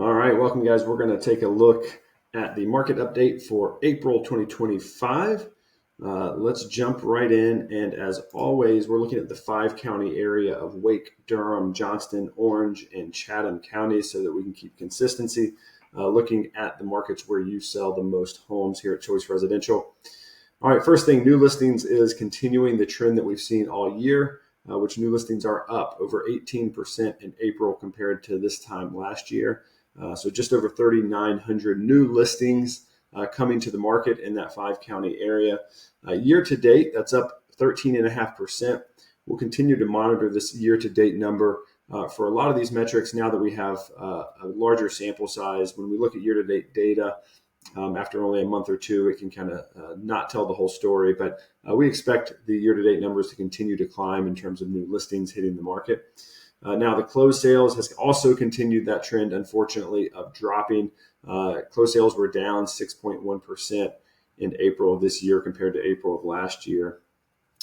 All right, welcome, guys. We're going to take a look at the market update for April 2025. Let's jump right in. And as always, we're looking at the 5-county area of Wake, Durham, Johnston, Orange, and Chatham counties so that we can keep consistency. Looking at the markets where you sell the most homes here at Choice Residential. All right, first thing, new listings is continuing the trend that we've seen all year, which new listings are up over 18% in April compared to this time last year. So just over 3,900 new listings coming to the market in that 5-county area. Year to date, that's up 13.5%. We'll continue to monitor this year to date number for a lot of these metrics now that we have a larger sample size. When we look at year to date data, after only a month or two, it can kind of not tell the whole story. But we expect the year to date numbers to continue to climb in terms of new listings hitting the market. Now, the closed sales has also continued that trend, unfortunately, of dropping. Closed sales were down 6.1% in April of this year compared to April of last year.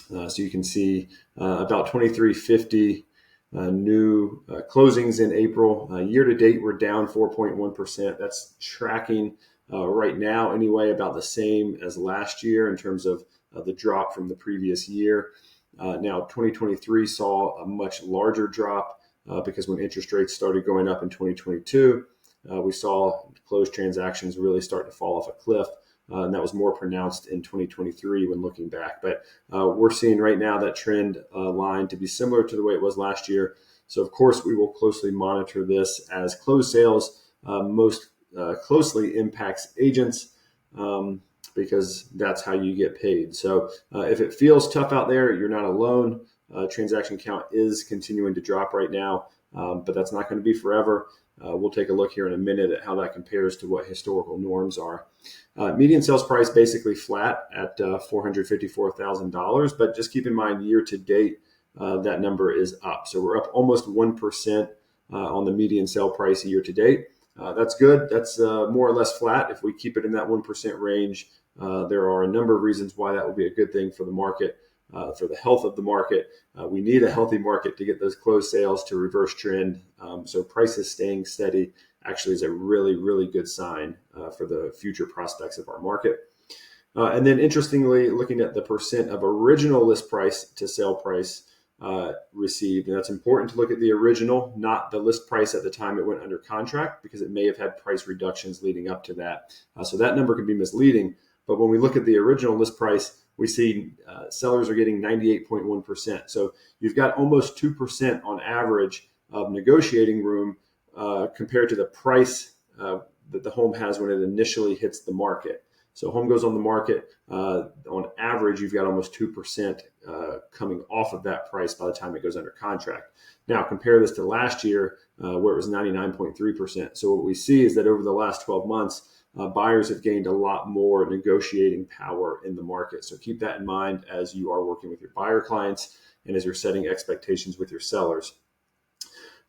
So you can see about 2,350 new closings in April. Year to date, we're down 4.1%. That's tracking right now, anyway, about the same as last year in terms of the drop from the previous year. Now, 2023 saw a much larger drop because when interest rates started going up in 2022, we saw closed transactions really start to fall off a cliff. And that was more pronounced in 2023 when looking back. But we're seeing right now that trend line to be similar to the way it was last year. So, of course, we will closely monitor this as closed sales most closely impacts agents. Because that's how you get paid. So if it feels tough out there, you're not alone. Transaction count is continuing to drop right now, but that's not going to be forever. We'll take a look here in a minute at how that compares to what historical norms are. Median sales price basically flat at $454,000, but just keep in mind year to date, that number is up. So we're up almost 1% on the median sale price year to date. That's good. That's more or less flat. If we keep it in that 1% range, there are a number of reasons why that will be a good thing for the market, for the health of the market. We need a healthy market to get those closed sales to reverse trend. So prices staying steady actually is a really, really good sign for the future prospects of our market. And then interestingly, looking at the percent of original list price to sale price received. And that's important to look at the original, not the list price at the time it went under contract, because it may have had price reductions leading up to that. So that number can be misleading. But when we look at the original list price, we see sellers are getting 98.1%. So you've got almost 2% on average of negotiating room compared to the price that the home has when it initially hits the market. So home goes on the market, on average, you've got almost 2% coming off of that price by the time it goes under contract. Now, compare this to last year where it was 99.3%. So what we see is that over the last 12 months, buyers have gained a lot more negotiating power in the market. So keep that in mind as you are working with your buyer clients and as you're setting expectations with your sellers.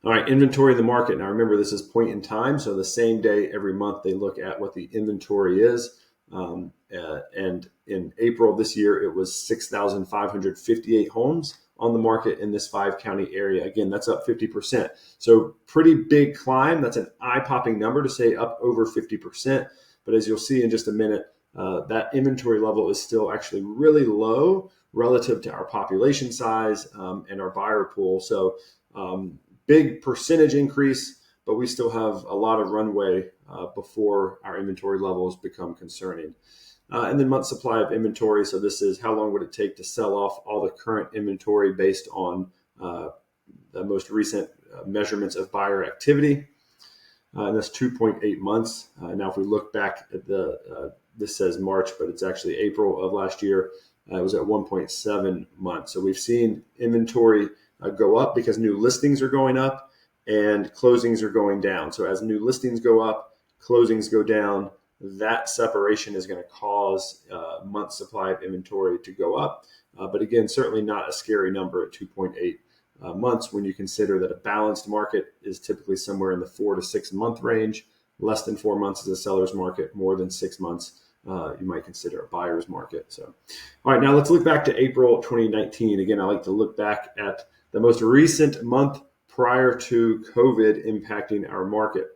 All right, inventory in the market. Now, remember, this is point in time. So the same day every month, they look at what the inventory is. And in April of this year, it was 6,558 homes on the market in this 5-county area. Again, that's up 50%. So pretty big climb. That's an eye-popping number to say up over 50%. But as you'll see in just a minute, that inventory level is still actually really low relative to our population size and our buyer pool. So big percentage increase, but we still have a lot of runway before our inventory levels become concerning. And then month supply of inventory. So this is how long would it take to sell off all the current inventory based on the most recent measurements of buyer activity. And that's 2.8 months. Now, if we look back at this says March, but it's actually April of last year, it was at 1.7 months. So we've seen inventory go up because new listings are going up and closings are going down. So as new listings go up, closings go down, that separation is going to cause month supply of inventory to go up. But again, certainly not a scary number at 2.8 months when you consider that a balanced market is typically somewhere in the 4 to 6 month range. Less than 4 months is a seller's market. More than 6 months, you might consider a buyer's market. So, all right, now let's look back to April 2019. Again, I like to look back at the most recent month prior to COVID impacting our market.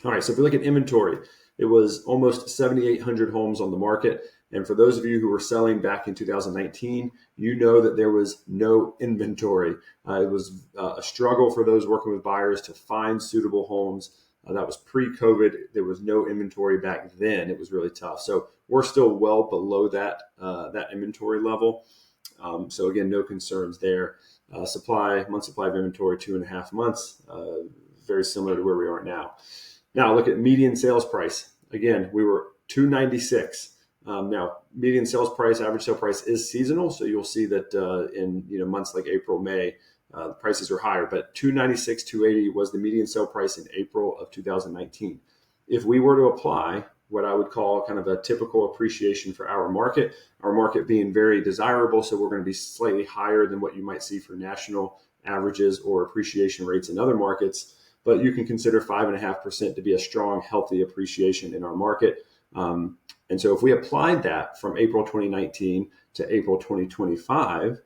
All right, so if we look at inventory, it was almost 7,800 homes on the market. And for those of you who were selling back in 2019, you know that there was no inventory. It was a struggle for those working with buyers to find suitable homes. That was pre-COVID. There was no inventory back then. It was really tough. So we're still well below that inventory level. So again, no concerns there. Month supply of inventory, 2.5 months, very similar to where we are now. Now look at median sales price. Again, we were 296. Now, median sales price, average sale price is seasonal, so you'll see that in months like April, May, the prices are higher. But 296, 280 was the median sale price in April of 2019. If we were to apply what I would call kind of a typical appreciation for our market being very desirable, so we're going to be slightly higher than what you might see for national averages or appreciation rates in other markets. But you can consider 5.5% to be a strong, healthy appreciation in our market. And so if we applied that from April 2019 to April 2025,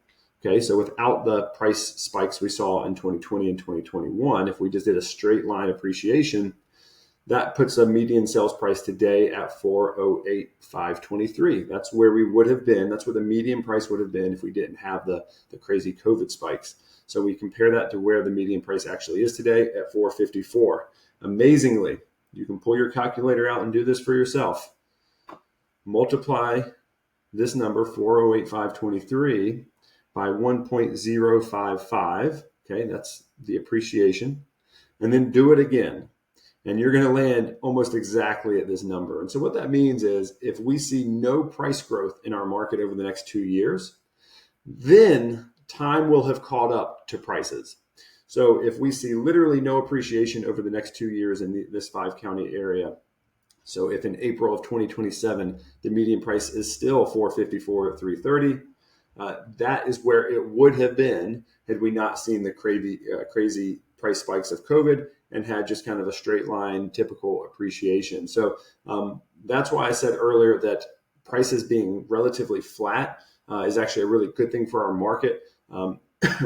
okay, so without the price spikes we saw in 2020 and 2021, if we just did a straight line appreciation, that puts a median sales price today at 408,523. That's where we would have been. That's where the median price would have been if we didn't have the crazy COVID spikes. So we compare that to where the median price actually is today at 454. Amazingly, you can pull your calculator out and do this for yourself. Multiply this number, 408,523, by 1.055. Okay, that's the appreciation. And then do it again. And you're going to land almost exactly at this number. And so what that means is if we see no price growth in our market over the next 2 years, then time will have caught up to prices. So if we see literally no appreciation over the next 2 years in this 5-county area, so if in April of 2027, the median price is still 454 at 330, that is where it would have been had we not seen the crazy price spikes of COVID and had just kind of a straight line typical appreciation. So that's why I said earlier that prices being relatively flat is actually a really good thing for our market.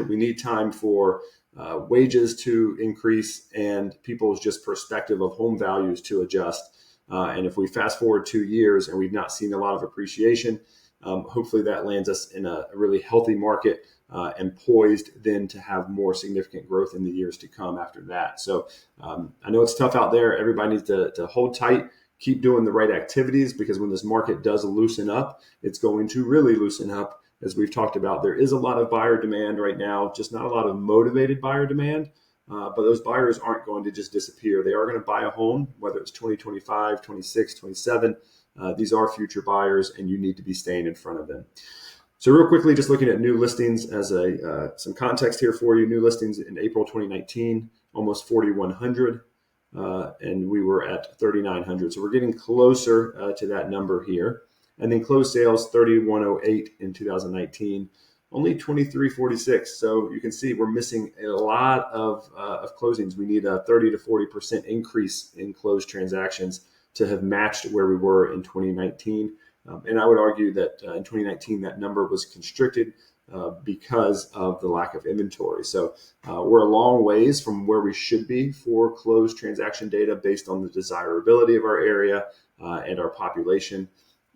We need time for wages to increase and people's just perspective of home values to adjust. And if we fast forward 2 years and we've not seen a lot of appreciation, hopefully that lands us in a really healthy market and poised then to have more significant growth in the years to come after that. So I know it's tough out there. Everybody needs to hold tight, keep doing the right activities, because when this market does loosen up, it's going to really loosen up. As we've talked about, there is a lot of buyer demand right now, just not a lot of motivated buyer demand. But those buyers aren't going to just disappear. They are going to buy a home, whether it's 2025, 26, 27. These are future buyers, and you need to be staying in front of them. So real quickly, just looking at new listings as some context here for you. New listings in April 2019, almost 4,100, and we were at 3,900. So we're getting closer to that number here. And then closed sales, 3,108 in 2019. Only 2346. So you can see we're missing a lot of closings. We need a 30 to 40% increase in closed transactions to have matched where we were in 2019. And I would argue that in 2019, that number was constricted because of the lack of inventory. So we're a long ways from where we should be for closed transaction data based on the desirability of our area and our population.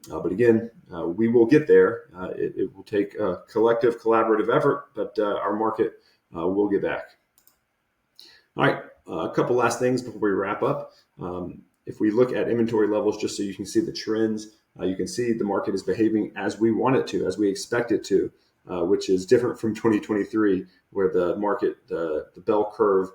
But again, we will get there. It will take a collective collaborative effort, but our market will get back. All right, a couple last things before we wrap up. If we look at inventory levels, just so you can see the trends, you can see the market is behaving as we want it to, as we expect it to, which is different from 2023, where the market, the bell curve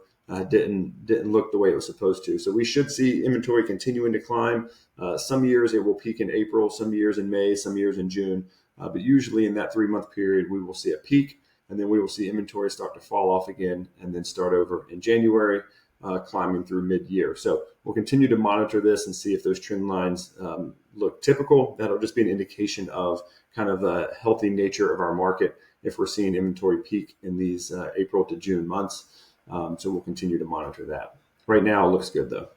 didn't look the way it was supposed to. So we should see inventory continuing to climb. Some years it will peak in April, some years in May, some years in June. But usually in that 3-month period, we will see a peak, and then we will see inventory start to fall off again and then start over in January, climbing through mid-year. So we'll continue to monitor this and see if those trend lines look typical. That'll just be an indication of kind of the healthy nature of our market if we're seeing inventory peak in these April to June months. So we'll continue to monitor that. Right now, it looks good, though.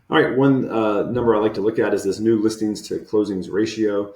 All right, one number I like to look at is this new listings to closings ratio.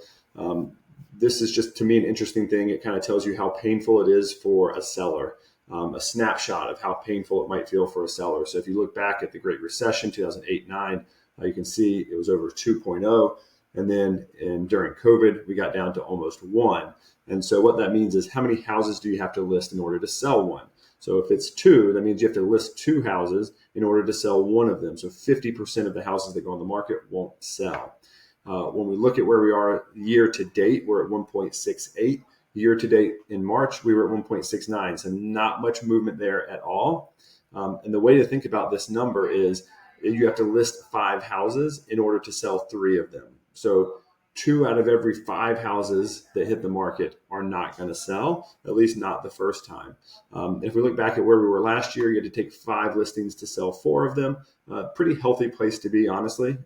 This is just, to me, an interesting thing. It kind of tells you how painful it is for a seller. a snapshot of how painful it might feel for a seller. So if you look back at the Great Recession, 2008-9, you can see it was over 2.0. And then during COVID, we got down to almost 1. And so what that means is how many houses do you have to list in order to sell one? So if it's 2, that means you have to list 2 houses in order to sell one of them. So 50% of the houses that go on the market won't sell. When we look at where we are year to date, we're at 1.68. Year to date in March, we were at 1.69. So not much movement there at all. And the way to think about this number is you have to list 5 houses in order to sell 3 of them. So 2 out of every 5 houses that hit the market are not going to sell, at least not the first time. If we look back at where we were last year, you had to take 5 listings to sell 4 of them. Pretty healthy place to be, honestly.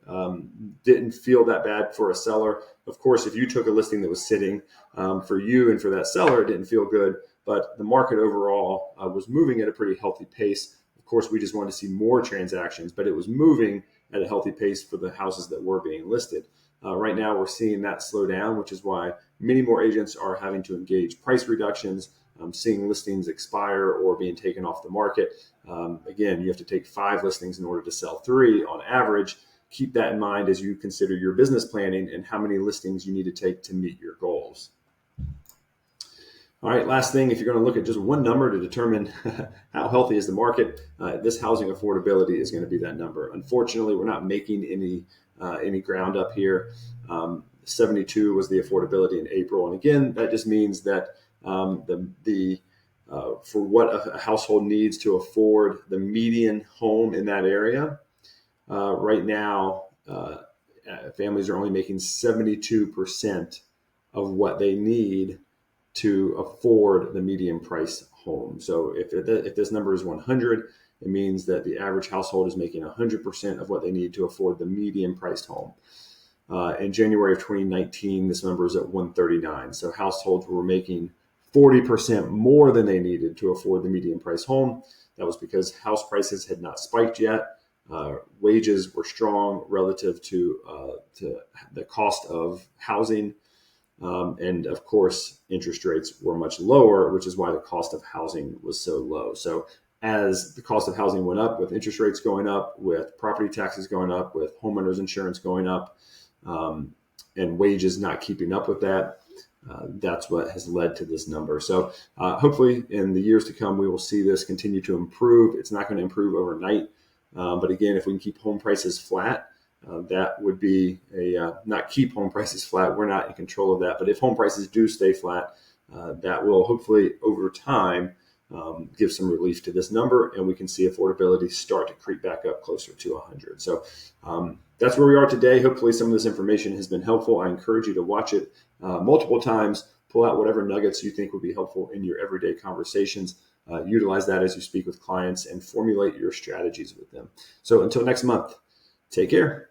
Didn't feel that bad for a seller. Of course, if you took a listing that was sitting for you and for that seller, it didn't feel good. But the market overall was moving at a pretty healthy pace. Of course, we just wanted to see more transactions, but it was moving at a healthy pace for the houses that were being listed. Right now, we're seeing that slow down, which is why many more agents are having to engage price reductions, seeing listings expire or being taken off the market. Again, you have to take 5 listings in order to sell 3 on average. Keep that in mind as you consider your business planning and how many listings you need to take to meet your goals. All right, last thing, if you're going to look at just one number to determine how healthy is the market, this housing affordability is going to be that number. Unfortunately, we're not making any ground up here. 72 was the affordability in April. And again, that just means that for what a household needs to afford the median home in that area, right now, families are only making 72% of what they need to afford the median price home. So if this number is 100, it means that the average household is making 100% of what they need to afford the median priced home. In January of 2019, this number is at 139. So households were making 40% more than they needed to afford the median price home. That was because house prices had not spiked yet. Wages were strong relative to the cost of housing. And of course, interest rates were much lower, which is why the cost of housing was so low. So as the cost of housing went up, with interest rates going up, with property taxes going up, with homeowners insurance going up, and wages not keeping up with that, that's what has led to this number. So hopefully in the years to come, we will see this continue to improve. It's not going to improve overnight. But again, if we can keep home prices flat, that would be not keep home prices flat. We're not in control of that. But if home prices do stay flat, that will hopefully over time give some relief to this number, and we can see affordability start to creep back up closer to 100. So that's where we are today. Hopefully some of this information has been helpful. I encourage you to watch it multiple times, pull out whatever nuggets you think would be helpful in your everyday conversations. Utilize that as you speak with clients and formulate your strategies with them. So until next month, take care.